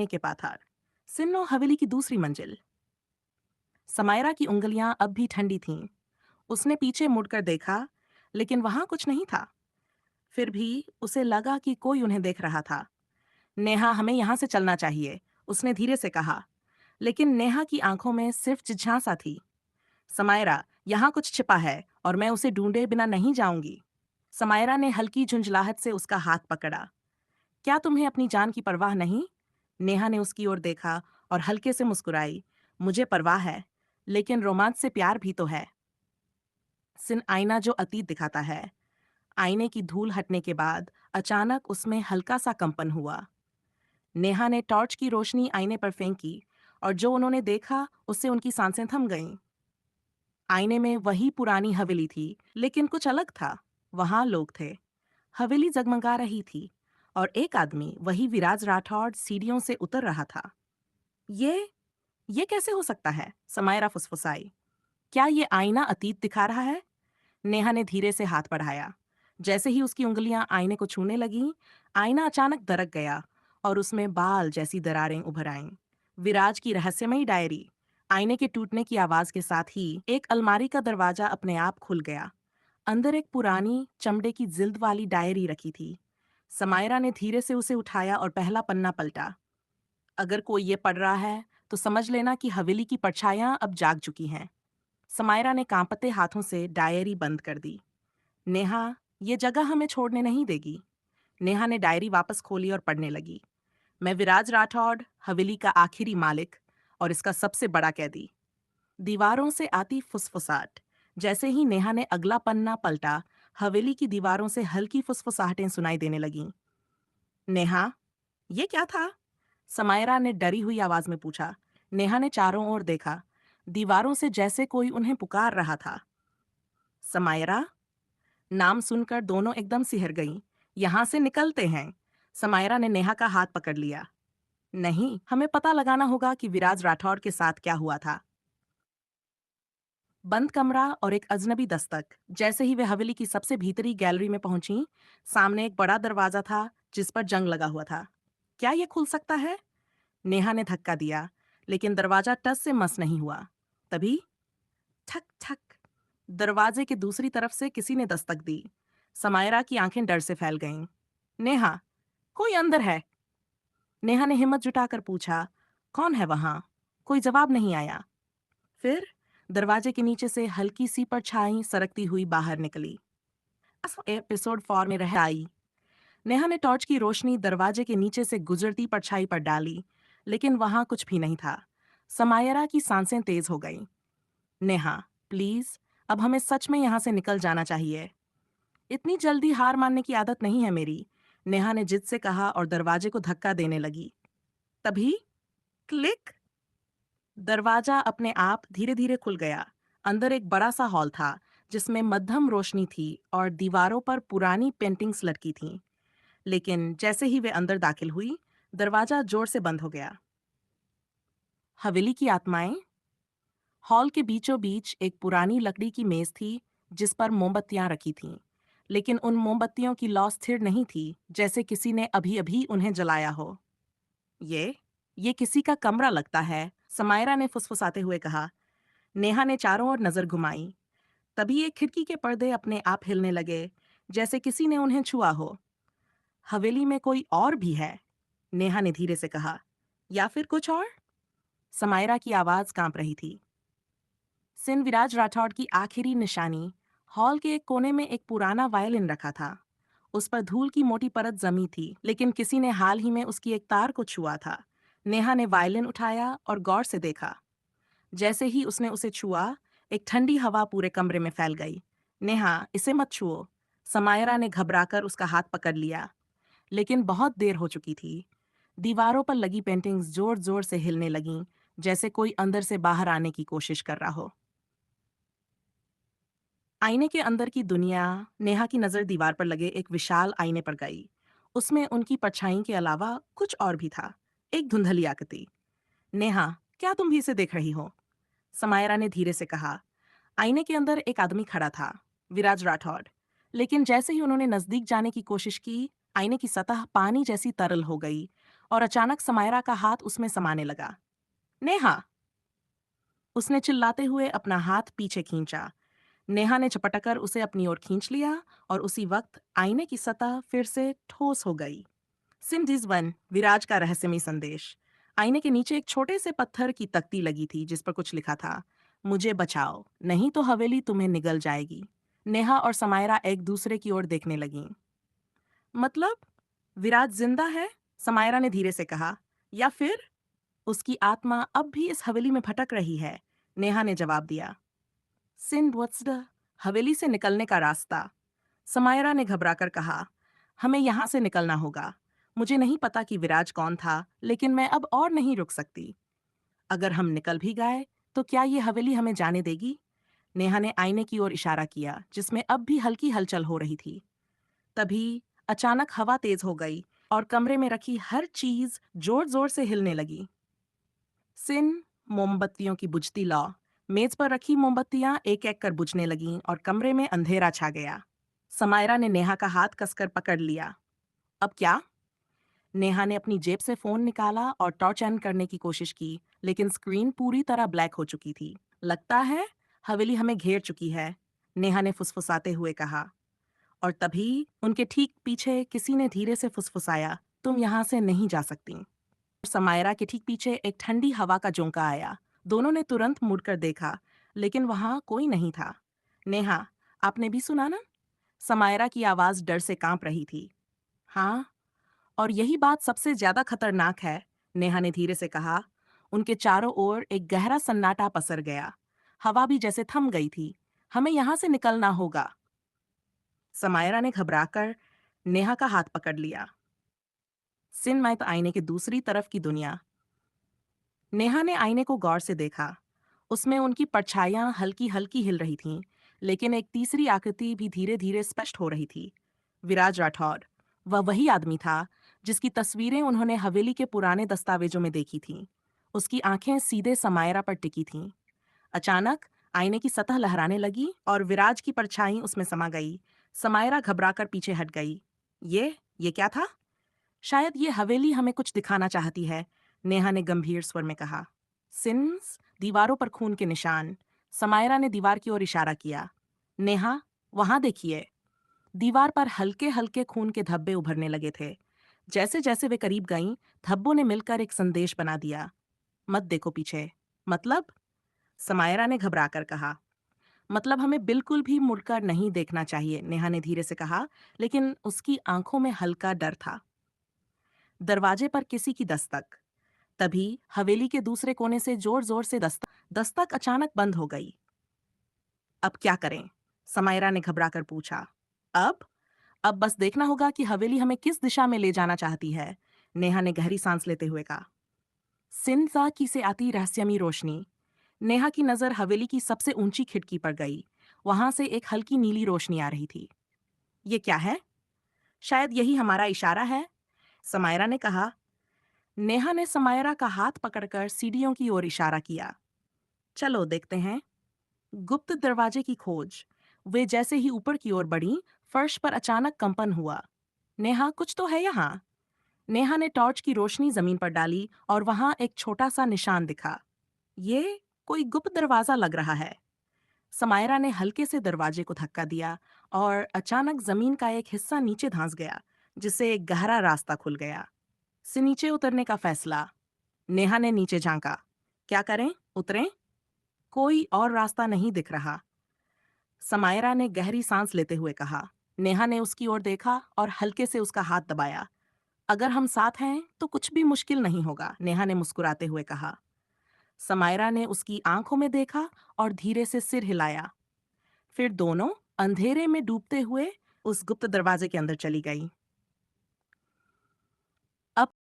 टूटने के पाथार। सिन्नो हवेली की दूसरी मंजिल। समायरा की उंगलियां अब भी ठंडी थीं। उसने पीछे मुड़कर देखा, लेकिन वहां कुछ नहीं था। फिर भी उसे लगा कि कोई उन्हें देख रहा था। नेहा, हमें यहां से चलना चाहिए, उसने धीरे से कहा। लेकिन नेहा की आंखों में सिर्फ जिज्ञासा थी। समायरा, यहाँ कुछ छिपा है और मैं उसे ढूंढे बिना नहीं जाऊंगी। समायरा ने हल्की झुंझलाहट से उसका हाथ पकड़ा। क्या तुम्हें अपनी जान की परवाह नहीं? नेहा ने उसकी ओर देखा और हल्के से मुस्कुराई। मुझे परवाह है, लेकिन रोमांच से प्यार भी तो है। सिन आईना जो अतीत दिखाता है। आईने की धूल हटने के बाद अचानक उसमें हल्का सा कंपन हुआ। नेहा ने टॉर्च की रोशनी आईने पर फेंकी और जो उन्होंने देखा उससे उनकी सांसें थम गईं। आईने में वही पुरानी हवेली थी, लेकिन कुछ अलग था। वहां लोग थे। हवेली जगमगा रही थी और एक आदमी, वही विराज राठौड़, सीढ़ियों से उतर रहा था। ये ये कैसे हो सकता है? समायरा फुसफुसाई। क्या ये आईना अतीत दिखा रहा है? नेहा ने धीरे से हाथ बढ़ाया। जैसे ही उसकी उंगलियां आईने को छूने लगीं, आईना अचानक दरक गया और उसमें बाल जैसी दरारें उभर आईं। विराज की रहस्यमयी डायरी। आईने के टूटने की आवाज के साथ ही एक अलमारी का दरवाजा अपने आप खुल गया। अंदर एक पुरानी चमड़े की जिल्द वाली डायरी रखी थी। समायरा ने धीरे से उसे उठाया और पहला पन्ना पलटा। अगर कोई ये पढ़ रहा है, तो समझ लेना कि हवेली की परछाइयां अब जाग चुकी हैं। समायरा ने कांपते हाथों से डायरी बंद कर दी। नेहा, ये जगह हमें छोड़ने नहीं देगी। नेहा ने डायरी वापस खोली और पढ़ने लगी। मैं विराज राठौड़, हवेली का आखिरी मालिक और इसका सबसे बड़ा कैदी। दीवारों से आती फुसफुसाहट। जैसे ही नेहा ने अगला पन्ना पलटा, हवेली की दीवारों से हल्की फुसफुसाहटें सुनाई देने लगीं। नेहा, ये क्या था? समायरा ने डरी हुई आवाज में पूछा। नेहा ने चारों ओर देखा। दीवारों से जैसे कोई उन्हें पुकार रहा था। समायरा? नाम सुनकर दोनों एकदम सिहर गईं। यहां से निकलते हैं। समायरा ने नेहा का हाथ पकड़ लिया। नहीं, हमें पता लगाना होगा कि विराज राठौड़ के साथ क्या हुआ था। बंद कमरा और एक अजनबी दस्तक। जैसे ही वे हवेली की सबसे भीतरी गैलरी में पहुंची, सामने एक बड़ा दरवाजा था जिस पर जंग लगा हुआ था। क्या ये खुल सकता है? नेहा ने धक्का दिया, लेकिन दरवाजा टस से मस नहीं हुआ। तभी ठक ठक, दरवाजे के दूसरी तरफ से किसी ने दस्तक दी। समायरा की आंखें डर से फैल गईं। नेहा, कोई अंदर है? नेहा ने हिम्मत जुटाकर पूछा। कौन है वहां? कोई जवाब नहीं आया। फिर दरवाजे के नीचे से हल्की सी परछाई सरकती हुई बाहर निकली। एपिसोड 4 में रह आई। नेहा ने टॉर्च की रोशनी दरवाजे के नीचे से गुजरती परछाई पर डाली, लेकिन वहां कुछ भी नहीं था। समायरा की सांसें तेज हो गईं। नेहा, प्लीज, अब हमें सच में यहाँ से निकल जाना चाहिए। इतनी जल्दी हार मानने की आदत नहीं है मेरी, नेहा ने जिद से कहा और दरवाजे को धक्का देने लगी। तभी क्लिक, दरवाजा अपने आप धीरे धीरे खुल गया। अंदर एक बड़ा सा हॉल था जिसमें मध्यम रोशनी थी और दीवारों पर पुरानी पेंटिंग्स लटकी थीं। लेकिन जैसे ही वे अंदर दाखिल हुई, दरवाजा जोर से बंद हो गया। हवेली की आत्माएं। हॉल के बीचों बीच एक पुरानी लकड़ी की मेज थी जिस पर मोमबत्तियां रखी थीं। लेकिन उन मोमबत्तियों की लौ स्थिर नहीं थी, जैसे किसी ने अभी अभी उन्हें जलाया हो। ये ये किसी का कमरा लगता है, समायरा ने फुसफुसाते हुए कहा। नेहा ने चारों ओर नजर घुमाई। तभी एक खिड़की के पर्दे अपने आप हिलने लगे, जैसे किसी ने उन्हें छुआ हो। हवेली में कोई और भी है, नेहा ने धीरे से कहा। या फिर कुछ और? समायरा की आवाज कांप रही थी। सिन विराज राठौड़ की आखिरी निशानी। हॉल के एक कोने में एक पुराना वायलिन रखा था। उस पर धूल की मोटी परत जमी थी, लेकिन किसी ने हाल ही में उसकी एक तार को छुआ था। नेहा ने वायलिन उठाया और गौर से देखा। जैसे ही उसने उसे छुआ, एक ठंडी हवा पूरे कमरे में फैल गई। नेहा, इसे मत छुओ। समायरा ने घबराकर उसका हाथ पकड़ लिया, लेकिन बहुत देर हो चुकी थी। दीवारों पर लगी पेंटिंग्स जोर जोर से हिलने लगीं, जैसे कोई अंदर से बाहर आने की कोशिश कर रहा हो। आईने के अंदर की दुनिया। नेहा की नजर दीवार पर लगे एक विशाल आईने पर गई। उसमें उनकी परछाई के अलावा कुछ और भी था। एक धुंधली आकृति। नेहा, क्या तुम भी इसे देख रही हो? समायरा ने धीरे से कहा। आईने के अंदर एक आदमी खड़ा था, विराज राठौड़। लेकिन जैसे ही उन्होंने नजदीक जाने की कोशिश की, आईने की सतह पानी जैसी तरल हो गई और अचानक समायरा का हाथ उसमें समाने लगा। नेहा! उसने चिल्लाते हुए अपना हाथ पीछे खींचा। नेहा ने झपटकर उसे अपनी ओर खींच लिया और उसी वक्त आईने की सतह फिर से ठोस हो गई। सिंधीज वन विराज का रहस्यमय संदेश। आईने के नीचे एक छोटे से पत्थर की तख्ती लगी थी जिस पर कुछ लिखा था, मुझे बचाओ, नहीं तो हवेली तुम्हें निगल जाएगी। नेहा और समायरा एक दूसरे की ओर देखने लगीं। मतलब विराज जिंदा है? समायरा ने धीरे से कहा। या फिर उसकी आत्मा अब भी इस हवेली में भटक रही है? नेहा ने जवाब दिया। सिंध व्हाट्स द हवेली से निकलने का रास्ता? समायरा ने घबराकर कहा, हमें यहाँ से निकलना होगा। मुझे नहीं पता कि विराज कौन था, लेकिन मैं अब और नहीं रुक सकती। अगर हम निकल भी गए, तो क्या ये हवेली हमें जाने देगी? नेहा ने आईने की ओर इशारा किया, जिसमें अब भी हल्की हलचल हो रही थी। तभी अचानक हवा तेज हो गई और कमरे में रखी हर चीज जोर जोर से हिलने लगी। सिन मोमबत्तियों की बुझती लौ। मेज पर रखी मोमबत्तियां एक एक कर बुझने लगीं और कमरे में अंधेरा छा गया। समायरा ने नेहा का हाथ कसकर पकड़ लिया। अब क्या? नेहा ने अपनी जेब से फोन निकाला और टॉर्च ऑन करने की कोशिश की, लेकिन स्क्रीन पूरी तरह ब्लैक हो चुकी थी। लगता है हवेली हमें घेर चुकी है, नेहा ने फुसफुसाते हुए कहा। और तभी उनके ठीक पीछे किसी ने धीरे से फुसफुसाया, तुम यहाँ से नहीं जा सकती। समायरा के ठीक पीछे एक ठंडी हवा का झोंका आया। दोनों ने तुरंत मुड़कर देखा, लेकिन वहां कोई नहीं था। नेहा, आपने भी सुना ना? समायरा की आवाज डर से कांप रही थी। हाँ, और यही बात सबसे ज्यादा खतरनाक है, नेहा ने धीरे से कहा। उनके चारों ओर एक गहरा सन्नाटा पसर गया। हवा भी जैसे थम गई थी। हमें यहाँ से निकलना होगा। समायरा ने घबराकर नेहा का हाथ पकड़ लिया। सिनमैत आईने के दूसरी तरफ की दुनिया। नेहा ने आईने को गौर से देखा। उसमें उनकी परछाइयां हल्की हल्की हिल रही थीं, लेकिन एक तीसरी आकृति भी धीरे धीरे स्पष्ट हो रही थी। विराज राठौर। वह वही आदमी था जिसकी तस्वीरें उन्होंने हवेली के पुराने दस्तावेजों में देखी थीं। उसकी आंखें सीधे समायरा पर टिकी थीं। अचानक आईने की सतह लहराने लगी और विराज की परछाई उसमें समा गई। समायरा घबराकर पीछे हट गई। ये क्या था? शायद ये हवेली हमें कुछ दिखाना चाहती है, नेहा ने गंभीर स्वर में कहा। सिन्स दीवारों पर खून के निशान। समायरा ने दीवार की ओर इशारा किया। नेहा, वहां देखिए। दीवार पर हल्के हल्के खून के धब्बे उभरने लगे थे। जैसे जैसे वे करीब गईं, धब्बों ने मिलकर एक संदेश बना दिया। मत देखो पीछे। मतलब? समायरा ने घबराकर कहा। मतलब हमें बिल्कुल भी मुड़कर नहीं देखना चाहिए, नेहा ने धीरे से कहा, लेकिन उसकी आंखों में हल्का डर था। दरवाजे पर किसी की दस्तक। तभी हवेली के दूसरे कोने से जोर जोर से दस्तक दस्तक अचानक बंद हो गई। अब क्या करें? समायरा ने घबराकर पूछा। अब बस देखना होगा कि हवेली हमें किस दिशा में ले जाना चाहती है, नेहा ने गहरी सांस लेते हुए कहा। सिंजा की से आती रहस्यमयी रोशनी। नेहा की नजर हवेली की सबसे ऊंची खिड़की पर गई। वहां से एक हल्की नीली रोशनी आ रही थी। ये क्या है? शायद यही हमारा इशारा है, समायरा ने कहा। नेहा ने समायरा का हाथ पकड़कर सीढ़ियों की ओर इशारा किया। चलो देखते हैं। गुप्त दरवाजे की खोज। वे जैसे ही ऊपर की ओर बढ़ी, फर्श पर अचानक कंपन हुआ। नेहा, कुछ तो है यहाँ। नेहा ने टॉर्च की रोशनी जमीन पर डाली और वहां एक छोटा सा निशान दिखा। ये कोई गुप्त दरवाजा लग रहा है। समायरा ने हल्के से दरवाजे को धक्का दिया और अचानक जमीन का एक हिस्सा नीचे धंस गया, जिससे एक गहरा रास्ता खुल गया। से नीचे उतरने का फैसला। नेहा ने नीचे झांका। क्या करें? उतरें? कोई और रास्ता नहीं दिख रहा, समायरा ने गहरी सांस लेते हुए कहा। नेहा ने उसकी ओर देखा और हल्के से उसका हाथ दबाया। अगर हम साथ हैं तो कुछ भी मुश्किल नहीं होगा, नेहा ने मुस्कुराते हुए कहा। समायरा ने उसकी आंखों में देखा और धीरे से सिर हिलाया। फिर दोनों अंधेरे में डूबते हुए उस गुप्त दरवाजे के अंदर चली गई। अब